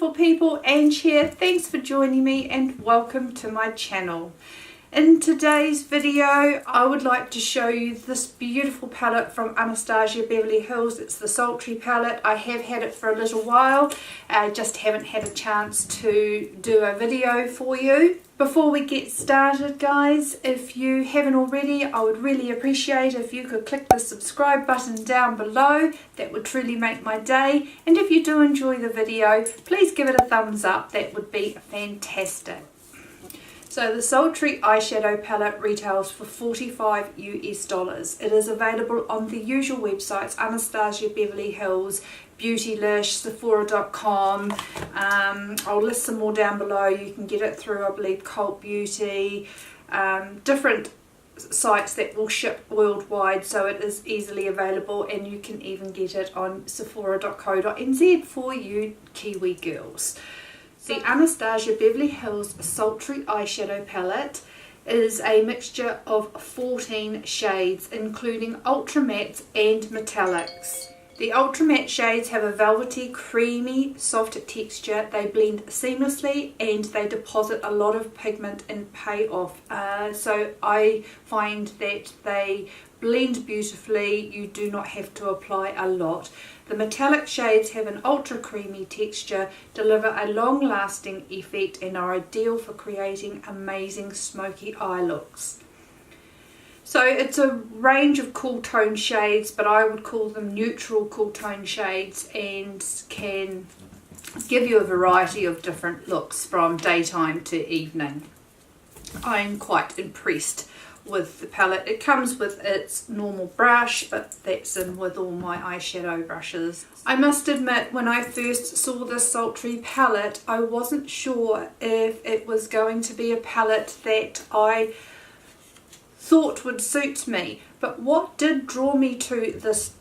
beautiful people, Ange here. Thanks for joining me and welcome to my channel. In today's video I would like to show you this beautiful palette from Anastasia Beverly Hills. It's the Sultry palette. I have had it for a little while. I just haven't had a chance to do a video for you. Before we get started guys, if you haven't already, I would really appreciate if you could click the subscribe button down below. That would truly make my day. And if you do enjoy the video, please give it a thumbs up. That would be fantastic. So the Sultry eyeshadow palette retails for $45 US. It is available on the usual websites: Anastasia Beverly Hills, Beautylish, Sephora.com. I'll list some more down below. You can get it through, I believe, Cult Beauty, different sites that will ship worldwide, so it is easily available, and you can even get it on Sephora.co.nz for you Kiwi girls. The Anastasia Beverly Hills Sultry eyeshadow palette is a mixture of 14 shades, including ultra mattes and metallics. The ultra matte shades have a velvety, creamy, soft texture. They blend seamlessly and they deposit a lot of pigment and pay off. So I find that they blend beautifully. You do not have to apply a lot. The metallic shades have an ultra creamy texture, deliver a long-lasting effect, and are ideal for creating amazing smoky eye looks. So it's a range of cool tone shades, but I would call them neutral cool tone shades, and can give you a variety of different looks from daytime to evening. I'm quite impressed with the palette. It comes with its normal brush, but that's in with all my eyeshadow brushes. I must admit, when I first saw this Sultry palette, I wasn't sure if it was going to be a palette that I thought would suit me, but what did draw me to this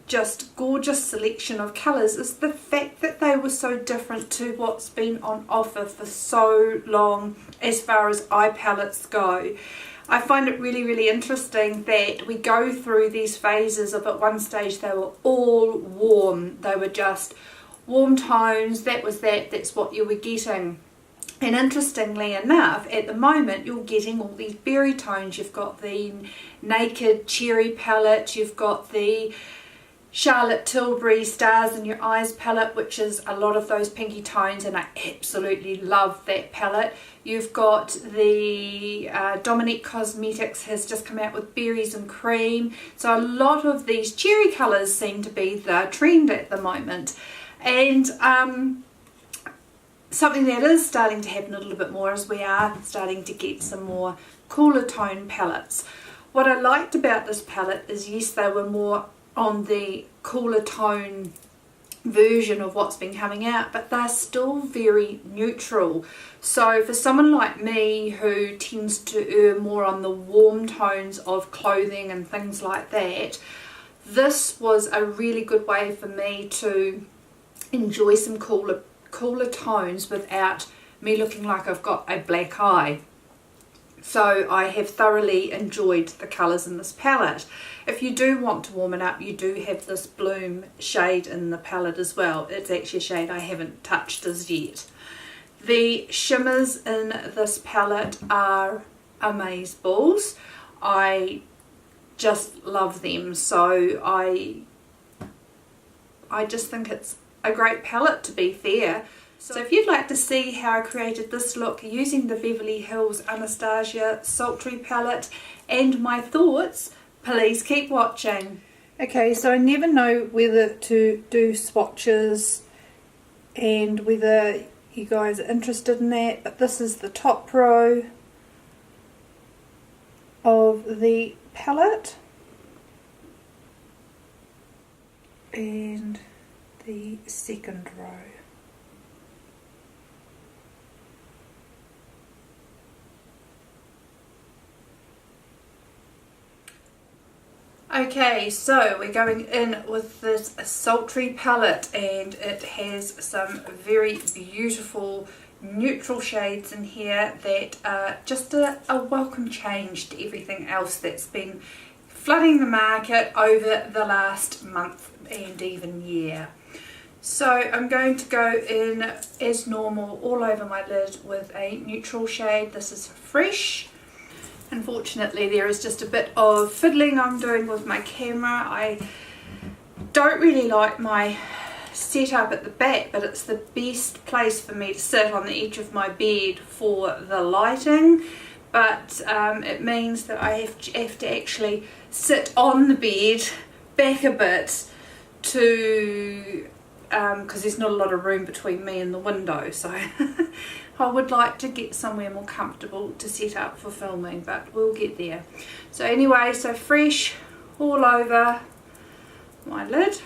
just gorgeous selection of colours is the fact that they were so different to what's been on offer for so long as far as eye palettes go. I find it really interesting that we go through these phases of, at one stage they were all warm, they were just warm tones, that's what you were getting. And interestingly enough, at the moment you're getting all these berry tones. You've got the Naked Cherry palette, you've got the Charlotte Tilbury Stars in Your Eyes palette, which is a lot of those pinky tones, and I absolutely love that palette. You've got the Dominique Cosmetics has just come out with Berries and Cream. So a lot of these cherry colours seem to be the trend at the moment. And something that is starting to happen a little bit more is we are starting to get some more cooler tone palettes. What I liked about this palette is, yes, they were more on the cooler tone version of what's been coming out, but they're still very neutral. So for someone like me who tends to err more on the warm tones of clothing and things like that, this was a really good way for me to enjoy some cooler tones without me looking like I've got a black eye. So I have thoroughly enjoyed the colours in this palette. If you do want to warm it up, you do have this Bloom shade in the palette as well. It's actually a shade I haven't touched as yet. The shimmers in this palette are amazeballs. I just love them. So I just think it's a great palette, to be fair. So if you'd like to see how I created this look using the Beverly Hills Anastasia Sultry palette and my thoughts, please keep watching. Okay, so I never know whether to do swatches and whether you guys are interested in that, but this is the top row of the palette and the second row. Okay, so we're going in with this Sultry palette, and it has some very beautiful neutral shades in here that are just a welcome change to everything else that's been flooding the market over the last month and even year. So I'm going to go in as normal all over my lid with a neutral shade. This is Fresh. Unfortunately there is just a bit of fiddling I'm doing with my camera. I don't really like my setup at the back, but it's the best place for me to sit on the edge of my bed for the lighting. But it means that I have to actually sit on the bed back a bit to because there's not a lot of room between me and the window, so I would like to get somewhere more comfortable to set up for filming, but we'll get there. So anyway, so Fresh all over my lid.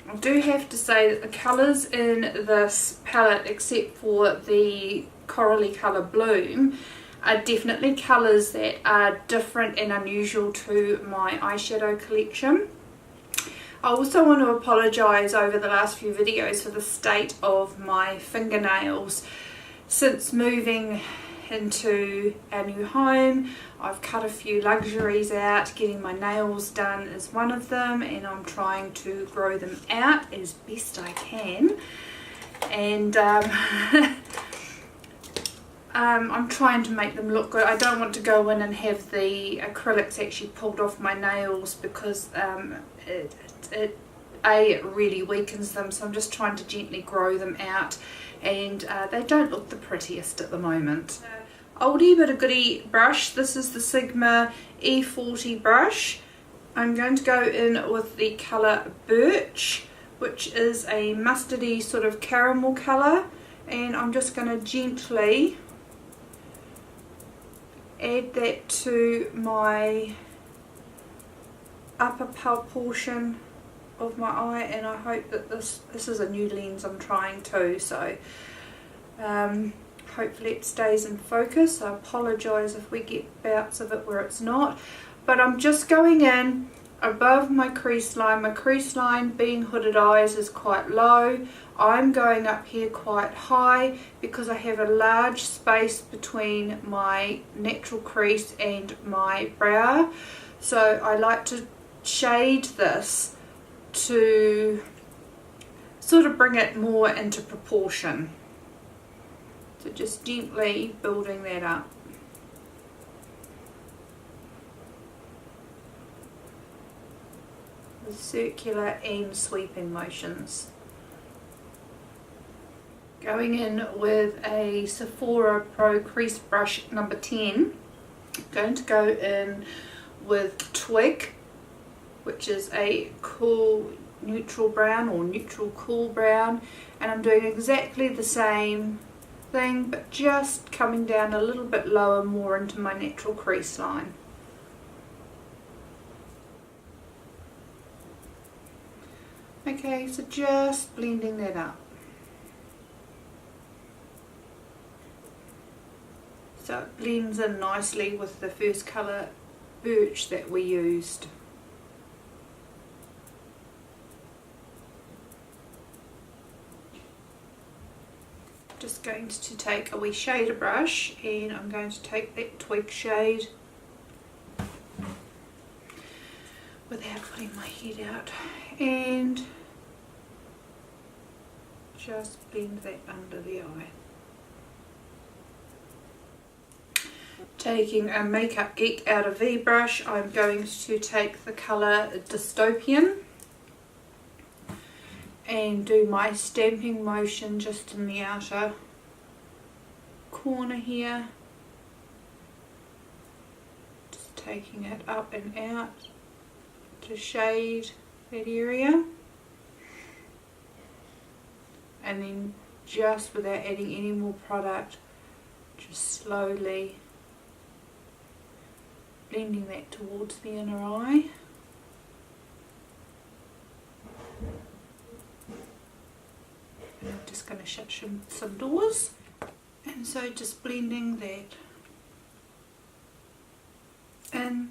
I do have to say that the colours in this palette, except for the corally colour Bloom, are definitely colours that are different and unusual to my eyeshadow collection. I also want to apologise over the last few videos for the state of my fingernails. Since moving into our new home, I've cut a few luxuries out. Getting my nails done is one of them, and I'm trying to grow them out as best I can. And I'm trying to make them look good. I don't want to go in and have the acrylics actually pulled off my nails, because it really weakens them, so I'm just trying to gently grow them out, and they don't look the prettiest at the moment. Oldie but a goodie brush. This is the Sigma E40 brush. I'm going to go in with the colour Birch, which is a mustardy sort of caramel colour, and I'm just going to gently add that to my upper portion of my eye, and I hope that this is a new lens I'm trying too, so hopefully it stays in focus. I apologise if we get bouts of it where it's not, but I'm just going in above my crease line. My crease line, being hooded eyes, is quite low. I'm going up here quite high because I have a large space between my natural crease and my brow, so I like to shade this to sort of bring it more into proportion. So just gently building that up. With circular and sweeping motions. Going in with a Sephora Pro Crease Brush number 10. I'm going to go in with Twig, which is a cool neutral brown or neutral cool brown, and I'm doing exactly the same thing but just coming down a little bit lower, more into my natural crease line. Okay, so just blending that up. So it blends in nicely with the first colour Birch that we used. Just going to take a wee shader brush, and I'm going to take that Twig shade without putting my head out and just blend that under the eye. Taking a Makeup Geek Outer V brush, I'm going to take the colour Dystopian and do my stamping motion just in the outer corner here. Just taking it up and out to shade that area. And then just without adding any more product, just slowly blending that towards the inner eye. And I'm just going to shut some doors, and so just blending that in,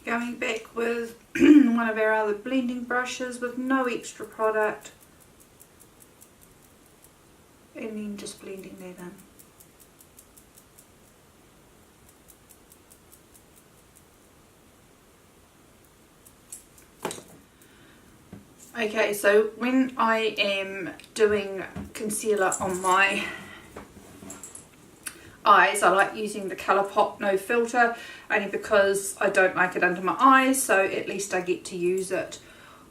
going back with one of our other blending brushes with no extra product, and then just blending that in. Okay, so when I am doing concealer on my eyes, I like using the Colourpop No Filter, only because I don't like it under my eyes, so at least I get to use it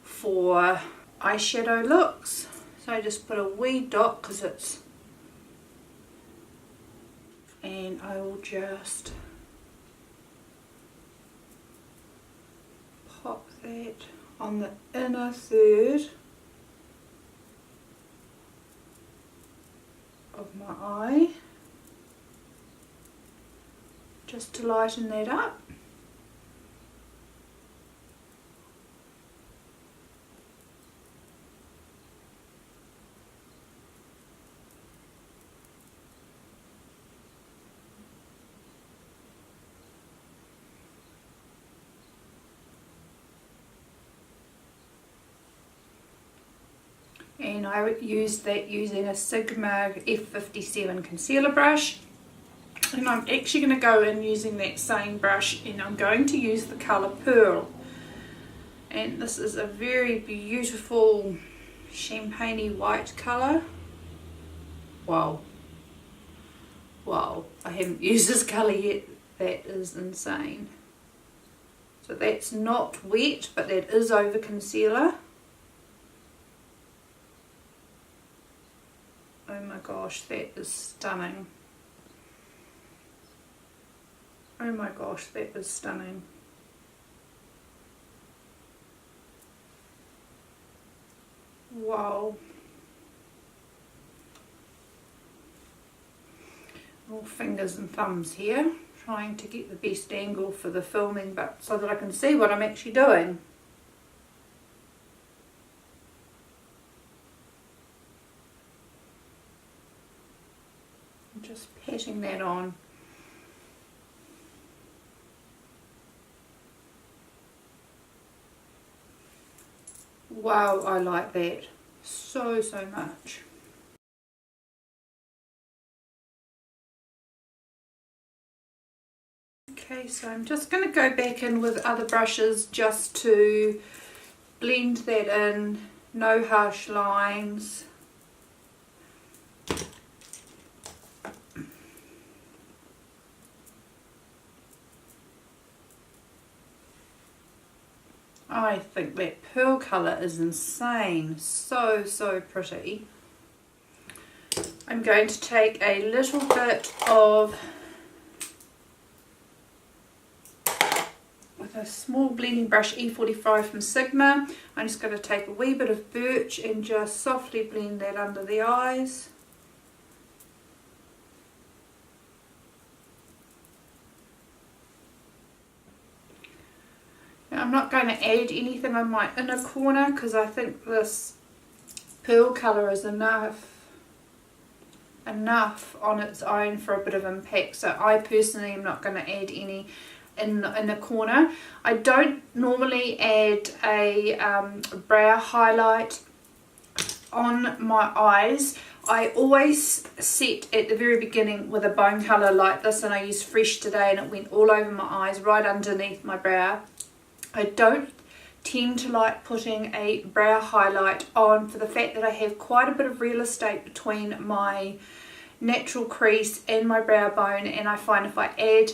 for eyeshadow looks. So I just put a wee dot because it's, and I will just pop that on the inner third of my eye, just to lighten that up. And I used that using a Sigma F57 concealer brush, and I'm actually going to go in using that same brush, and I'm going to use the colour Pearl, and this is a very beautiful champagne-y white colour. Wow, I haven't used this colour yet. That is insane. So that's not wet, but that is over concealer. Oh my gosh, that is stunning. Oh my gosh, that is stunning. Wow. All fingers and thumbs here, trying to get the best angle for the filming, but so that I can see what I'm actually doing. Just patting that on. Wow, I like that so much. Okay, so I'm just going to go back in with other brushes just to blend that in, no harsh lines. I think that pearl colour is insane, so pretty. I'm going to take a little bit of, with a small blending brush E45 from Sigma, I'm just going to take a wee bit of birch and just softly blend that under the eyes. I'm not going to add anything on my inner corner because I think this pearl colour is enough on its own for a bit of impact, so I personally am not going to add any in the inner corner. I don't normally add a brow highlight on my eyes. I always set at the very beginning with a bone colour like this, and I used Fresh today and it went all over my eyes right underneath my brow. I don't tend to like putting a brow highlight on for the fact that I have quite a bit of real estate between my natural crease and my brow bone, and I find if I add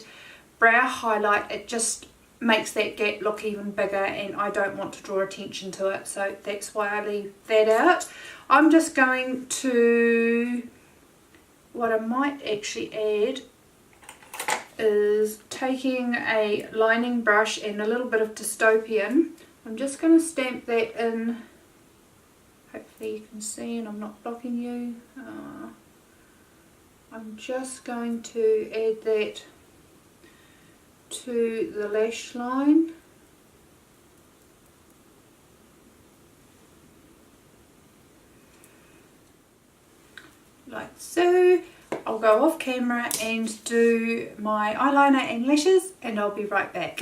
brow highlight it just makes that gap look even bigger, and I don't want to draw attention to it, so that's why I leave that out. I'm just going to, what I might actually add is taking a lining brush and a little bit of Dystopian. I'm just going to stamp that in, hopefully you can see and I'm not blocking you. I'm just going to add that to the lash line. Like so. I'll go off camera and do my eyeliner and lashes and I'll be right back.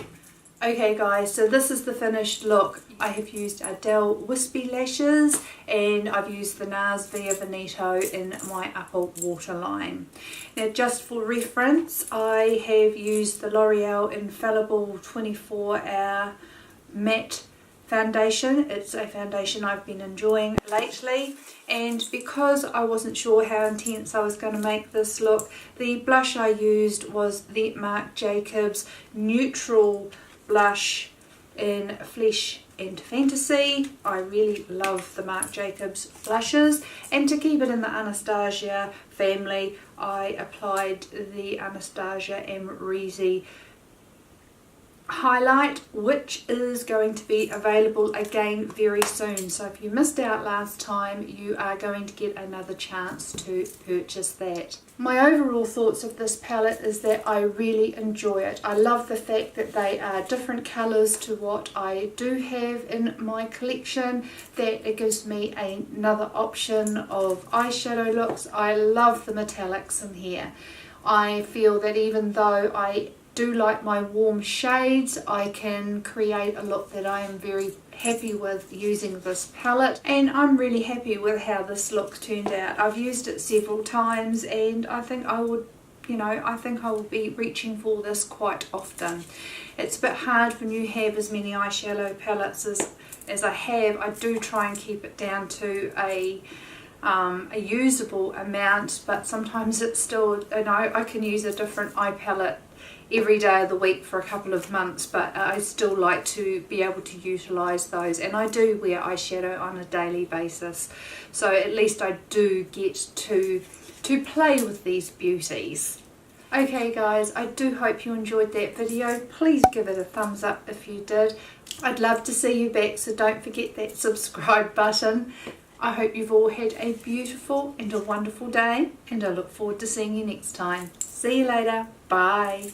Okay guys, so this is the finished look. I have used Adele Wispy Lashes and I've used the NARS Via Veneto in my upper waterline. Now just for reference, I have used the L'Oreal Infallible 24 Hour Matte foundation. It's a foundation I've been enjoying lately, and because I wasn't sure how intense I was going to make this look, the blush I used was the Marc Jacobs Neutral Blush in Flesh and Fantasy. I really love the Marc Jacobs blushes, and to keep it in the Anastasia family, I applied the Anastasia Amrezy highlight, which is going to be available again very soon. So if you missed out last time, you are going to get another chance to purchase that. My overall thoughts of this palette is that I really enjoy it. I love the fact that they are different colours to what I do have in my collection, that it gives me another option of eyeshadow looks. I love the metallics in here. I feel that even though I do like my warm shades, I can create a look that I am very happy with using this palette, and I'm really happy with how this look turned out. I've used it several times, and I think I would, I think I will be reaching for this quite often. It's a bit hard when you have as many eyeshadow palettes as I have. I do try and keep it down to a usable amount, but sometimes it's still, I can use a different eye palette every day of the week for a couple of months, but I still like to be able to utilize those, and I do wear eyeshadow on a daily basis, so at least I do get to play with these beauties. Okay guys, I do hope you enjoyed that video. Please give it a thumbs up if you did. I'd love to see you back, so don't forget that subscribe button. I hope you've all had a beautiful and a wonderful day, and I look forward to seeing you next time. See you later. Bye.